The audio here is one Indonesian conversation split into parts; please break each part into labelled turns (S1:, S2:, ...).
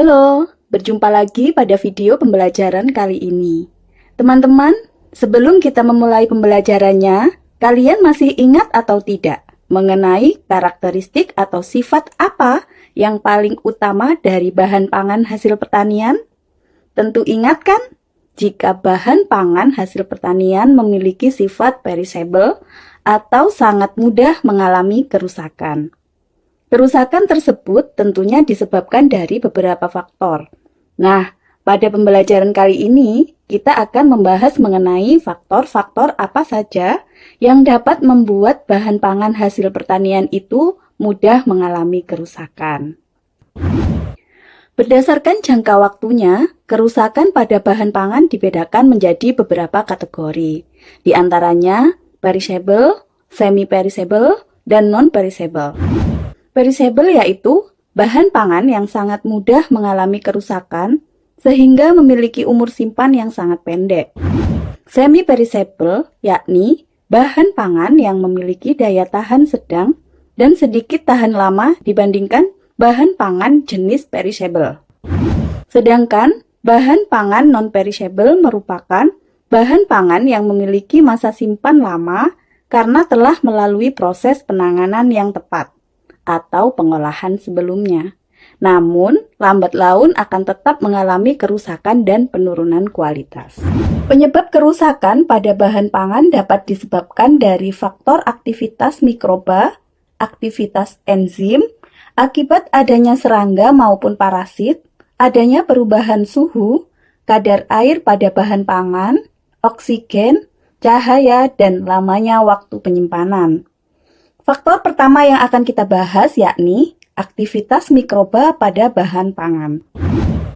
S1: Halo, berjumpa lagi pada video pembelajaran kali ini. Teman-teman, sebelum kita memulai pembelajarannya, kalian masih ingat atau tidak mengenai karakteristik atau sifat apa yang paling utama dari bahan pangan hasil pertanian? Tentu ingat kan? Jika bahan pangan hasil pertanian memiliki sifat perishable atau sangat mudah mengalami kerusakan. Kerusakan tersebut tentunya disebabkan dari beberapa faktor. Nah, pada pembelajaran kali ini, kita akan membahas mengenai faktor-faktor apa saja yang dapat membuat bahan pangan hasil pertanian itu mudah mengalami kerusakan. Berdasarkan jangka waktunya, kerusakan pada bahan pangan dibedakan menjadi beberapa kategori. Di antaranya, perishable, semi-perishable, dan non-perishable. Perishable yaitu bahan pangan yang sangat mudah mengalami kerusakan sehingga memiliki umur simpan yang sangat pendek. Semi-perishable yakni bahan pangan yang memiliki daya tahan sedang dan sedikit tahan lama dibandingkan bahan pangan jenis perishable. Sedangkan bahan pangan non-perishable merupakan bahan pangan yang memiliki masa simpan lama karena telah melalui proses penanganan yang tepat atau pengolahan sebelumnya. Namun, lambat laun akan tetap mengalami kerusakan dan penurunan kualitas. Penyebab kerusakan pada bahan pangan dapat disebabkan dari faktor aktivitas mikroba, aktivitas enzim, akibat adanya serangga maupun parasit, adanya perubahan suhu, kadar air pada bahan pangan, oksigen, cahaya, dan lamanya waktu penyimpanan. Faktor pertama yang akan kita bahas yakni aktivitas mikroba pada bahan pangan.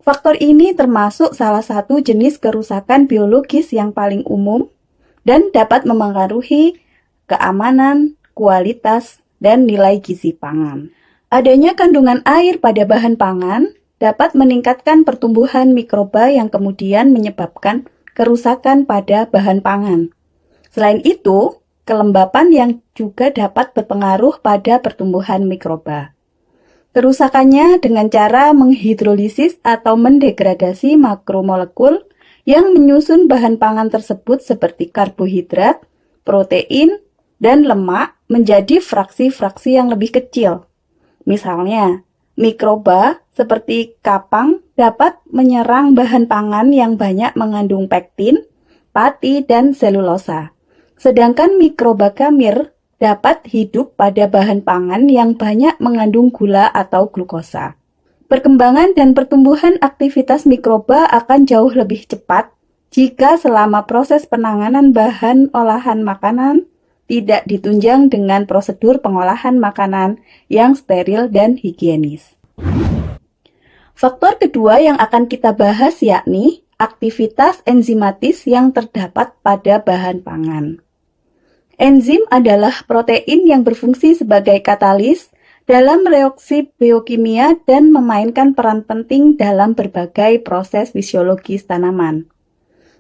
S1: Faktor ini termasuk salah satu jenis kerusakan biologis yang paling umum dan dapat memengaruhi keamanan, kualitas, dan nilai gizi pangan. Adanya kandungan air pada bahan pangan dapat meningkatkan pertumbuhan mikroba yang kemudian menyebabkan kerusakan pada bahan pangan. Selain itu, kelembapan yang juga dapat berpengaruh pada pertumbuhan mikroba. Kerusakannya dengan cara menghidrolisis atau mendegradasi makromolekul yang menyusun bahan pangan tersebut seperti karbohidrat, protein, dan lemak menjadi fraksi-fraksi yang lebih kecil. Misalnya, mikroba seperti kapang dapat menyerang bahan pangan yang banyak mengandung pektin, pati, dan selulosa. Sedangkan mikroba kamir dapat hidup pada bahan pangan yang banyak mengandung gula atau glukosa. Perkembangan dan pertumbuhan aktivitas mikroba akan jauh lebih cepat jika selama proses penanganan bahan olahan makanan tidak ditunjang dengan prosedur pengolahan makanan yang steril dan higienis. Faktor kedua yang akan kita bahas yakni aktivitas enzimatis yang terdapat pada bahan pangan. Enzim adalah protein yang berfungsi sebagai katalis dalam reaksi biokimia dan memainkan peran penting dalam berbagai proses fisiologis tanaman.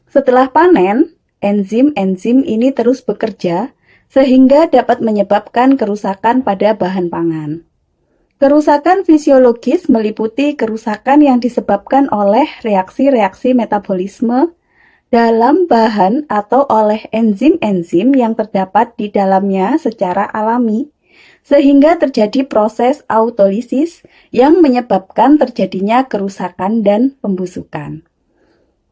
S1: Setelah panen, enzim-enzim ini terus bekerja sehingga dapat menyebabkan kerusakan pada bahan pangan. Kerusakan fisiologis meliputi kerusakan yang disebabkan oleh reaksi-reaksi metabolisme dalam bahan atau oleh enzim-enzim yang terdapat di dalamnya secara alami, sehingga terjadi proses autolisis yang menyebabkan terjadinya kerusakan dan pembusukan.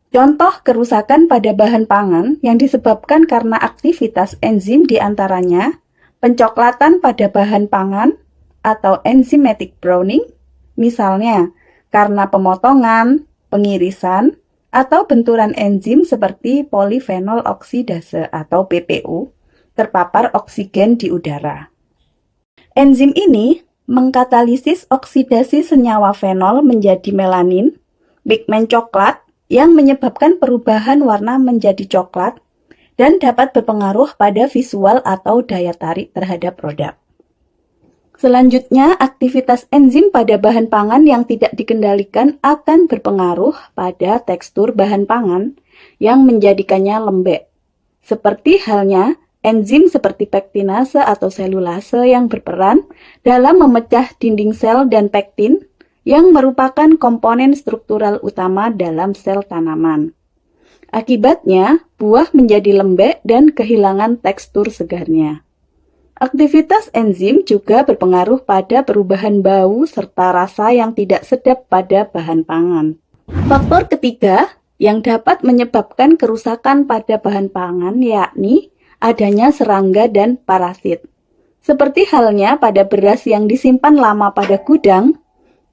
S1: Contoh kerusakan pada bahan pangan yang disebabkan karena aktivitas enzim diantaranya pencoklatan pada bahan pangan atau enzymatic browning, misalnya karena pemotongan, pengirisan, atau benturan enzim seperti polifenol oksidase atau PPO terpapar oksigen di udara. Enzim ini mengkatalisis oksidasi senyawa fenol menjadi melanin, pigmen coklat yang menyebabkan perubahan warna menjadi coklat dan dapat berpengaruh pada visual atau daya tarik terhadap produk. Selanjutnya, aktivitas enzim pada bahan pangan yang tidak dikendalikan akan berpengaruh pada tekstur bahan pangan yang menjadikannya lembek. Seperti halnya enzim seperti pektinase atau selulase yang berperan dalam memecah dinding sel dan pektin yang merupakan komponen struktural utama dalam sel tanaman. Akibatnya, buah menjadi lembek dan kehilangan tekstur segarnya. Aktivitas enzim juga berpengaruh pada perubahan bau serta rasa yang tidak sedap pada bahan pangan. Faktor ketiga yang dapat menyebabkan kerusakan pada bahan pangan yakni adanya serangga dan parasit. Seperti halnya pada beras yang disimpan lama pada gudang,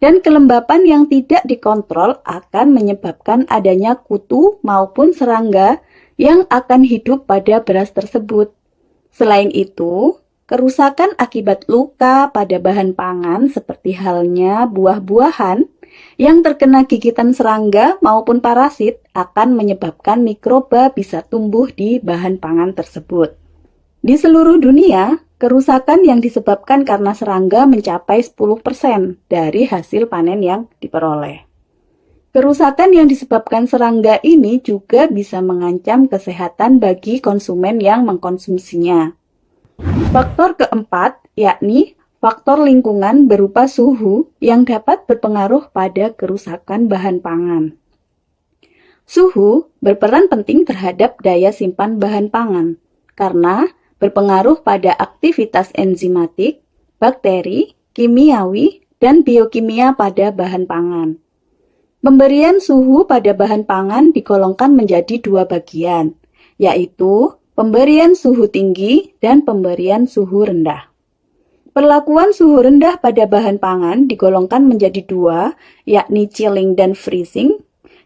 S1: dan kelembapan yang tidak dikontrol akan menyebabkan adanya kutu maupun serangga yang akan hidup pada beras tersebut. Selain itu, kerusakan akibat luka pada bahan pangan seperti halnya buah-buahan yang terkena gigitan serangga maupun parasit akan menyebabkan mikroba bisa tumbuh di bahan pangan tersebut. Di seluruh dunia, kerusakan yang disebabkan karena serangga mencapai 10% dari hasil panen yang diperoleh. Kerusakan yang disebabkan serangga ini juga bisa mengancam kesehatan bagi konsumen yang mengkonsumsinya. Faktor keempat, yakni faktor lingkungan berupa suhu yang dapat berpengaruh pada kerusakan bahan pangan. Suhu berperan penting terhadap daya simpan bahan pangan, karena berpengaruh pada aktivitas enzimatik, bakteri, kimiawi, dan biokimia pada bahan pangan. Pemberian suhu pada bahan pangan digolongkan menjadi dua bagian, yaitu pemberian suhu tinggi dan pemberian suhu rendah. Perlakuan suhu rendah pada bahan pangan digolongkan menjadi dua, yakni chilling dan freezing.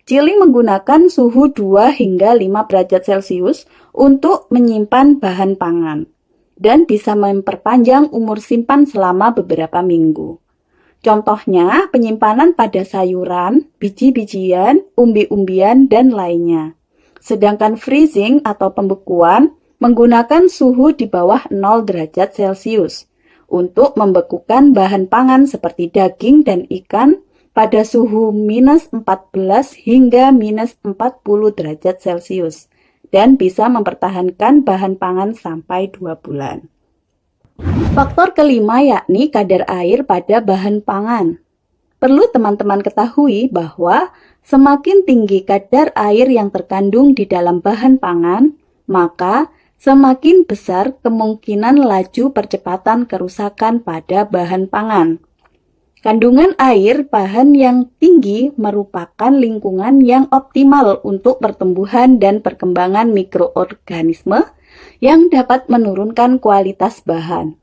S1: Chilling menggunakan suhu 2 hingga 5 derajat Celcius untuk menyimpan bahan pangan dan bisa memperpanjang umur simpan selama beberapa minggu. Contohnya, penyimpanan pada sayuran, biji-bijian, umbi-umbian, dan lainnya. Sedangkan freezing atau pembekuan menggunakan suhu di bawah 0 derajat Celcius untuk membekukan bahan pangan seperti daging dan ikan pada suhu minus 14 hingga minus 40 derajat Celcius dan bisa mempertahankan bahan pangan sampai 2 bulan. Faktor kelima yakni kadar air pada bahan pangan. Perlu teman-teman ketahui bahwa semakin tinggi kadar air yang terkandung di dalam bahan pangan, maka semakin besar kemungkinan laju percepatan kerusakan pada bahan pangan. Kandungan air bahan yang tinggi merupakan lingkungan yang optimal untuk pertumbuhan dan perkembangan mikroorganisme yang dapat menurunkan kualitas bahan.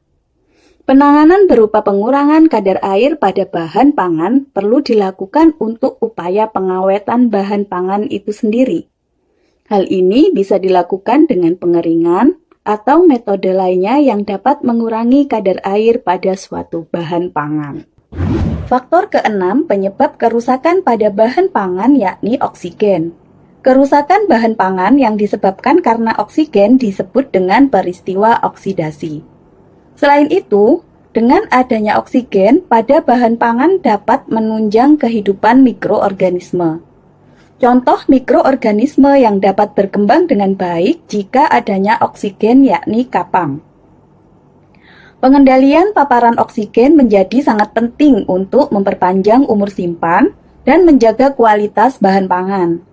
S1: Penanganan berupa pengurangan kadar air pada bahan pangan perlu dilakukan untuk upaya pengawetan bahan pangan itu sendiri. Hal ini bisa dilakukan dengan pengeringan atau metode lainnya yang dapat mengurangi kadar air pada suatu bahan pangan. Faktor keenam penyebab kerusakan pada bahan pangan yakni oksigen. Kerusakan bahan pangan yang disebabkan karena oksigen disebut dengan peristiwa oksidasi. Selain itu, dengan adanya oksigen pada bahan pangan dapat menunjang kehidupan mikroorganisme. Contoh mikroorganisme yang dapat berkembang dengan baik jika adanya oksigen yakni kapang. Pengendalian paparan oksigen menjadi sangat penting untuk memperpanjang umur simpan dan menjaga kualitas bahan pangan.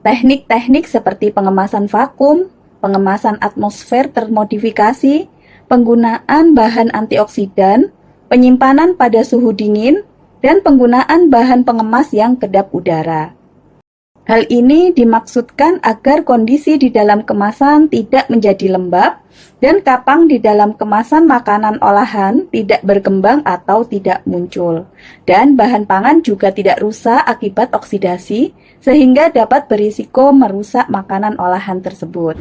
S1: Teknik-teknik seperti pengemasan vakum, pengemasan atmosfer termodifikasi, penggunaan bahan antioksidan, penyimpanan pada suhu dingin, dan penggunaan bahan pengemas yang kedap udara. Hal ini dimaksudkan agar kondisi di dalam kemasan tidak menjadi lembab dan kapang di dalam kemasan makanan olahan tidak berkembang atau tidak muncul. Dan bahan pangan juga tidak rusak akibat oksidasi sehingga dapat berisiko merusak makanan olahan tersebut.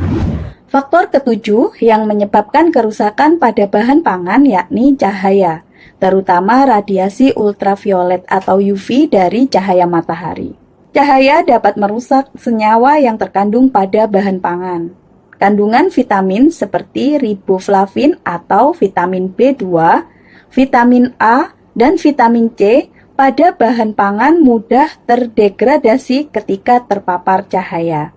S1: Faktor ketujuh yang menyebabkan kerusakan pada bahan pangan yakni cahaya, terutama radiasi ultraviolet atau UV dari cahaya matahari. Cahaya dapat merusak senyawa yang terkandung pada bahan pangan. Kandungan vitamin seperti riboflavin atau vitamin B2, vitamin A, dan vitamin C pada bahan pangan mudah terdegradasi ketika terpapar cahaya.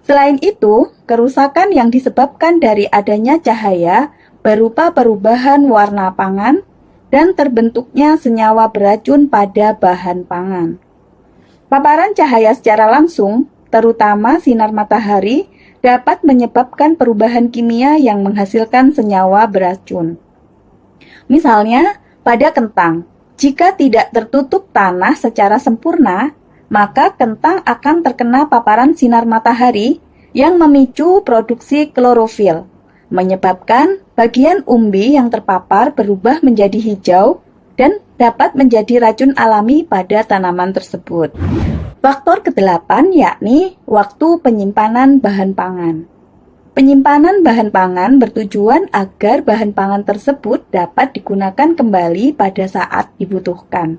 S1: Selain itu, kerusakan yang disebabkan dari adanya cahaya berupa perubahan warna pangan, dan terbentuknya senyawa beracun pada bahan pangan. Paparan cahaya secara langsung, terutama sinar matahari, dapat menyebabkan perubahan kimia yang menghasilkan senyawa beracun. Misalnya, pada kentang, jika tidak tertutup tanah secara sempurna, maka kentang akan terkena paparan sinar matahari yang memicu produksi klorofil, menyebabkan bagian umbi yang terpapar berubah menjadi hijau dan dapat menjadi racun alami pada tanaman tersebut. Faktor ke-8 yakni waktu penyimpanan bahan pangan. Penyimpanan bahan pangan bertujuan agar bahan pangan tersebut dapat digunakan kembali pada saat dibutuhkan.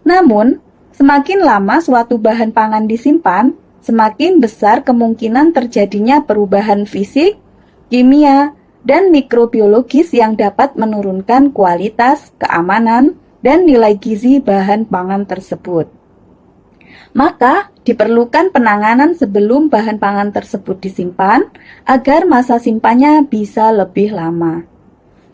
S1: Namun, semakin lama suatu bahan pangan disimpan, semakin besar kemungkinan terjadinya perubahan fisik, kimia, dan mikrobiologis yang dapat menurunkan kualitas, keamanan, dan nilai gizi bahan pangan tersebut. Maka, diperlukan penanganan sebelum bahan pangan tersebut disimpan agar masa simpannya bisa lebih lama.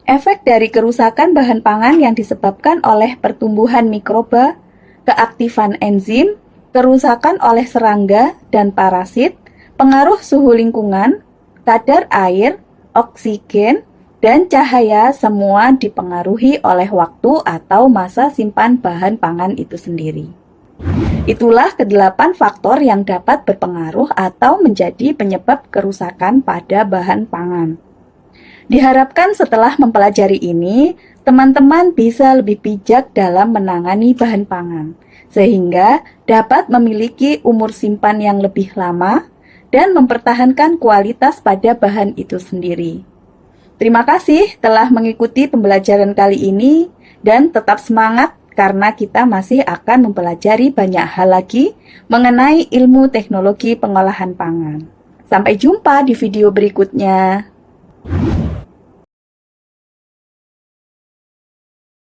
S1: Efek dari kerusakan bahan pangan yang disebabkan oleh pertumbuhan mikroba, keaktifan enzim, kerusakan oleh serangga dan parasit, pengaruh suhu lingkungan, kadar air, oksigen, dan cahaya semua dipengaruhi oleh waktu atau masa simpan bahan pangan itu sendiri. Itulah ke-8 faktor yang dapat berpengaruh atau menjadi penyebab kerusakan pada bahan pangan. Diharapkan setelah mempelajari ini, teman-teman bisa lebih bijak dalam menangani bahan pangan, sehingga dapat memiliki umur simpan yang lebih lama dan mempertahankan kualitas pada bahan itu sendiri. Terima kasih telah mengikuti pembelajaran kali ini dan tetap semangat karena kita masih akan mempelajari banyak hal lagi mengenai ilmu teknologi pengolahan pangan. Sampai jumpa di video berikutnya.